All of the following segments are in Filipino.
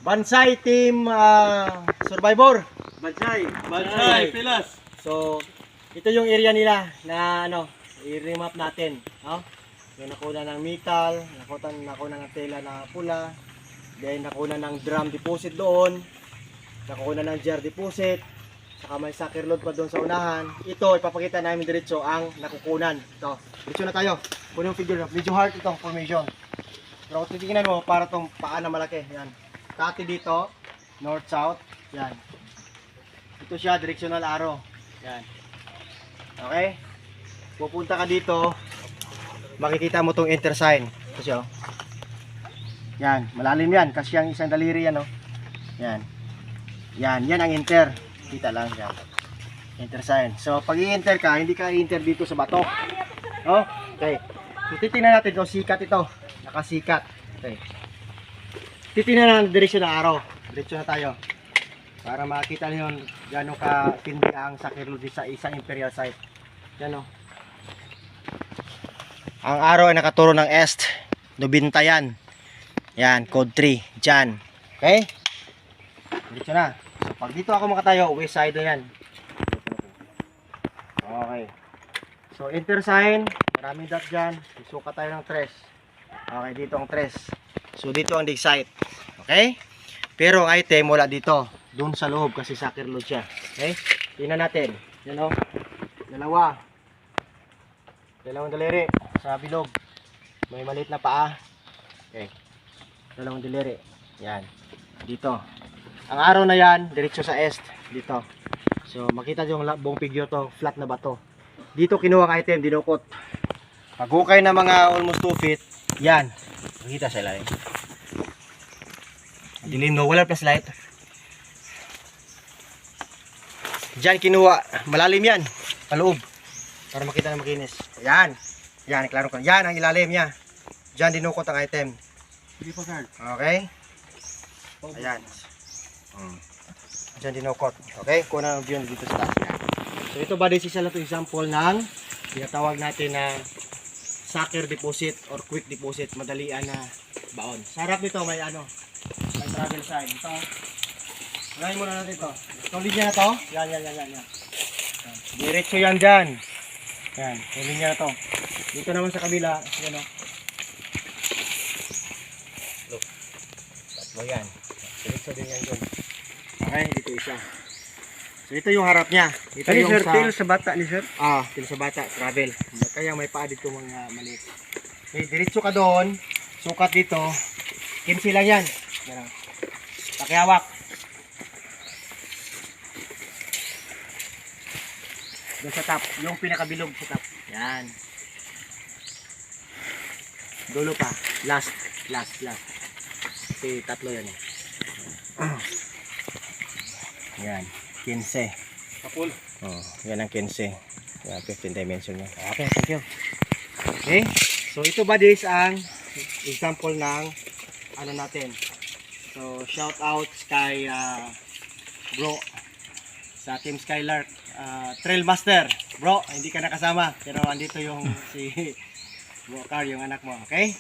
Bansay Team Survivor. Bansay, Pilas. So, ito yung area nila na i-remap natin. Yung nakuna ng metal, nakuna ng tela na pula, then nakuna ng drum deposit doon, nakuna ng jar deposit, saka may sucker load pa doon sa unahan. Ito, ipapakita namin diretso ang nakukunan. Ito, diretso na tayo. Kunin yung figure, medyo hard itong formation. Pero kung titignan mo, para itong paa na malaki. Yan. Kati dito, north-south. Yan. Ito siya, directional arrow. Yan. Okay? Pupunta ka dito, makikita mo itong enter sign. Ito siya. Yan, malalim yan. Kasi yung isang daliri yan. Yan. Yan ang enter. Kita lang yan. Enter sign. So, pag i-enter ka, hindi ka i-enter dito sa bato. Okay. So, titingnan natin kung sikat ito. Nakasikat. Okay. Titingnan ang direksyon ng araw. Direksyon na tayo. Para makita niyo gano'ng katindi ang sakirlodi sa isang imperial site. Yan Ang araw ay nakaturo ng est. 90 yan. Yan, code 3. Diyan. Okay? Diretso na. So, pag dito ako makatayo, west side na yan. Okay. So, enter sign. Maraming dot dyan. Susukat tayo ng tres. Okay, dito ang tres. So, dito ang dig site. Okay? Pero ang item wala dito. Doon sa loob kasi sucker load siya. Okay? Tingnan natin. Yan Dalawang daliri sa bilog. May maliit na paa. Okay. Dalawang daliri. Yan. Dito. Ang araw na yan, diretso sa est. Dito. So, makita yung buong figure to. Flat na bato. Dito kinuha ang item, dinukot. Paghukay na mga almost 2 feet. Yan. Makita sa ilalim. Dilim no, wala plus light. Diyan kinuha, malalim yan, paloob. Para makita na makinis. Yan. Yan, klaro ko. Yan ang ilalim niya. Diyan dinukot ang item. Okay? Ayan. Diyan dinukot. Okay? Kuna ang view dito sa taas. Yan. So ito ba, this is a example ng tinatawag natin na sucker deposit or quick deposit. Madalian na baon. Sa harap nito may may travel sign. Ito. Unahin muna natin ito. Itong linya na to. Yan. Diretso yan dyan. Yan. Itong linya na to. Dito naman sa kabila. Yan Look. Tatlo yan. Diretso din yan dyan. Okay. Dito isa. So ito yung harap niya. Ito yung sir, tail sa bata ni sir. Tail sa bata. Travel. Kaya may paa dito mga maliit. Okay. Diretso ka doon. Sukat dito. 15 lang yan. Yan. Pakihawak. Doon sa top. Yung pinakabilog sa top. Yan. Dulo pa. Last. Kasi tatlo yan. Yan. 15. Kapul. Yan ang 15. Yan, 15 dimension yan. Okay, thank you. Okay. So ito ba this ang example ng natin. So shout out kay bro sa Team Skylark, Trail Master. Bro, hindi ka nakasama pero andito yung si Bro Car, yung anak mo. Okay?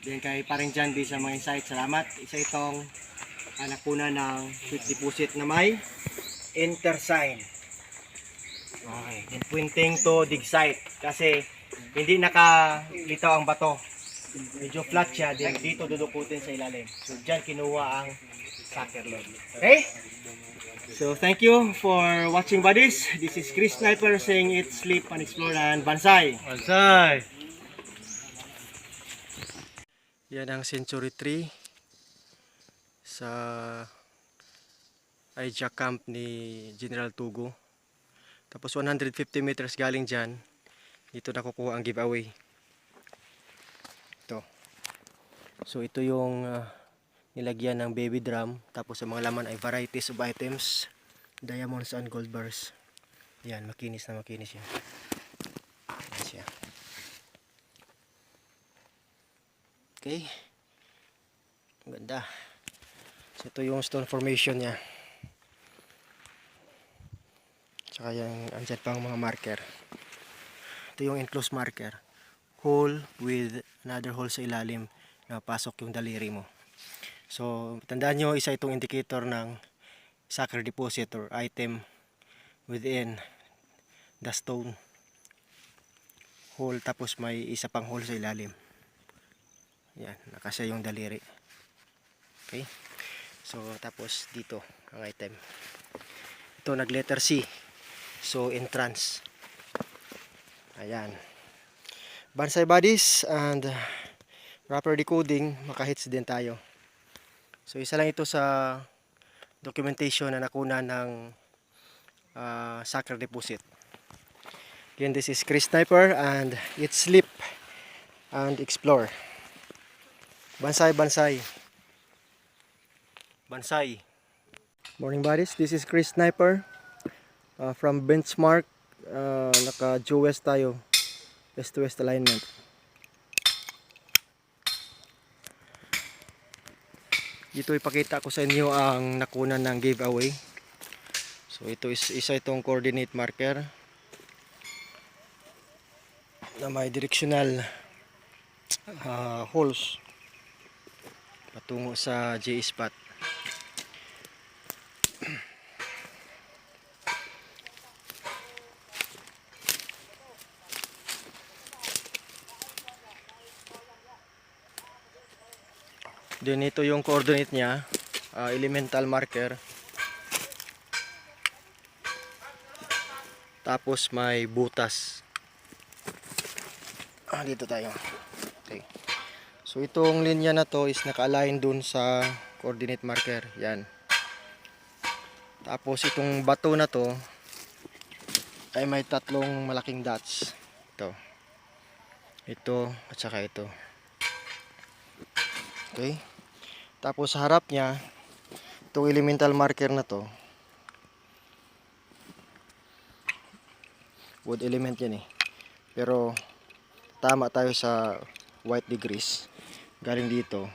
Then kay paring Jandy sa mga insight. Salamat. Isa itong nakuna ng quick deposit na may enter sign. Okay. Then pointing to dig site kasi hindi nakalitaw ang bato. Medyo flat siya, then dito dudukutin sa ilalim. So dyan kinuha ang sucker load. Okay? So thank you for watching buddies. This is Chris Sniper saying eat, sleep, and explore, and Bansay. Bansay. Yan ang Century 3 sa Aija Camp ni General Tugo. Tapos 150 meters galing dyan, dito nakukuha ang giveaway. So ito yung nilagyan ng baby drum. Tapos ang mga laman ay varieties of items, diamonds and gold bars. Yan, makinis na makinis yan. Yan siya. Okay. Ang ganda. So ito yung stone formation nya. Tsaka yung andyan pang mga marker. Ito yung enclosed marker. Hole with another hole sa ilalim na pasok yung daliri mo. So, tandaan nyo, isa itong indicator ng sucker deposit or item within the stone hole. Tapos may isa pang hole sa ilalim. Yan, nakasya yung daliri. Okay. So, tapos dito ang item. Ito nag letter C. So, entrance. Ayan. Bansai bodies and proper decoding, makahits din tayo. So, isa lang ito sa documentation na nakuna ng sucker deposit. Again, this is Chris Sniper and it's sleep and explore. Bansai, bansai. Bansai. Morning buddies, this is Chris Sniper from Benchmark. Naka due west tayo, west to west alignment. Dito ipakita ko sa inyo ang nakunan ng giveaway. So ito is isa itong coordinate marker na may directional holes patungo sa J spot. Then ito yung coordinate niya, elemental marker. Tapos may butas. Dito tayo. Okay. So itong linya na to is naka-align dun sa coordinate marker. Yan. Tapos itong bato na to ay may tatlong malaking dots. Ito. Ito at saka ito. Okay. Tapos sa harap niya, itong elemental marker na to, wood element yan eh. Pero tama tayo sa white degrees. Galing dito.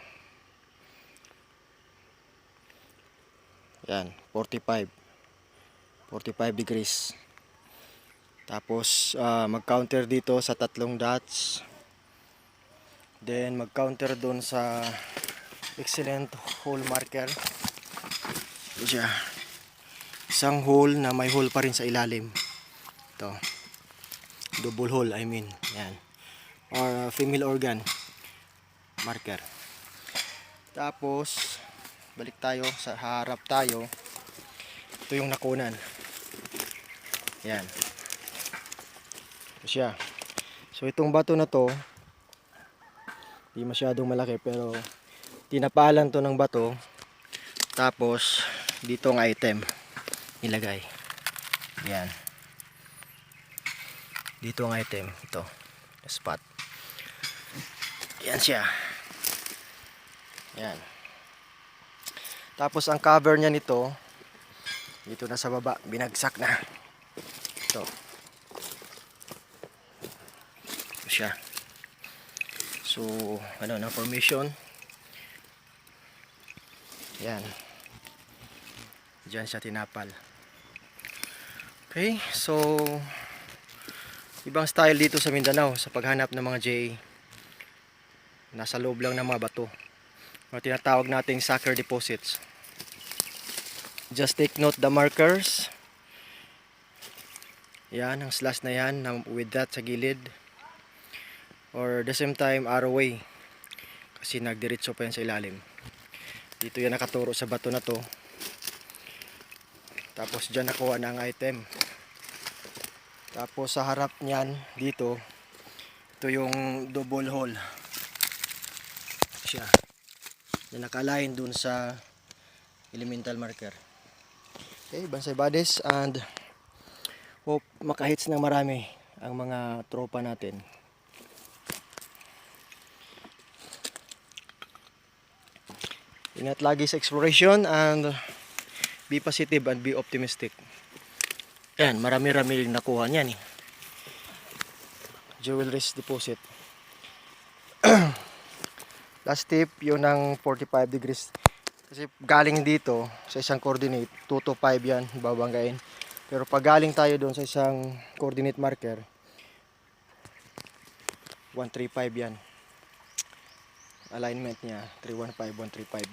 Yan, 45. 45 degrees. Tapos mag-counter dito sa tatlong dots. Then mag-counter doon sa excellent hole marker. Ito siya. Isang hole na may hole pa rin sa ilalim. Ito. Double hole, I mean. Yan. Or female organ marker. Tapos balik tayo sa harap tayo. Ito yung nakunan. Yan. Ito siya. So itong bato na to, di masyadong malaki pero tinapalan to ng bato. Tapos dito ang item nilagay. Yan. Dito ang item. Ito. Spot. Yan siya. Yan. Tapos ang cover niya nito, dito na sa baba, binagsak na. Ito. Ito siya. So, ano na formation. Yan. Diyan siya tinapal. Okay, so ibang style dito sa Mindanao sa paghanap ng mga JA. Nasa loob lang ng mga bato. O tinatawag nating sucker deposits. Just take note the markers. Yan, ang slash na yan with that sa gilid. Or the same time arrow way. Kasi nagdiretso pa yan sa ilalim. Dito yan nakaturo sa bato na to. Tapos dyan nakuha na ang item. Tapos sa harap niyan dito, ito yung double hole. Siya. Na naka-align dun sa elemental marker. Okay, bansai bodies and hope makahits ng marami ang mga tropa natin. Ingat lagi sa exploration and be positive and be optimistic. Yan, marami-rami rin nakuha niyan eh. Jewelries deposit. Last tip, yun ang 45 degrees. Kasi galing dito sa isang coordinate, 2 to 5 yan, babanggain. Pero pag galing tayo doon sa isang coordinate marker, 135 yan. Alignment niya, 315, 135.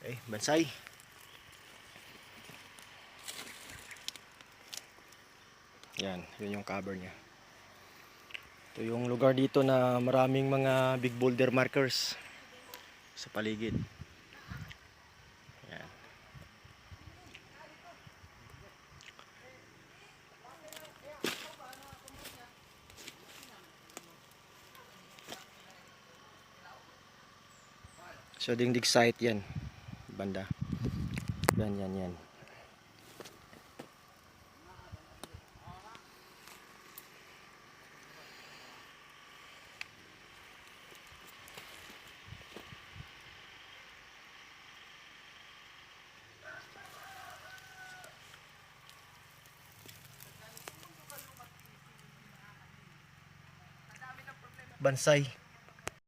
Okay, Bansay. Yan, yun yung cover niya. Ito yung lugar dito na maraming mga big boulder markers sa paligid. Yan. So dingdig site yan. Banda. Yan. Bansay.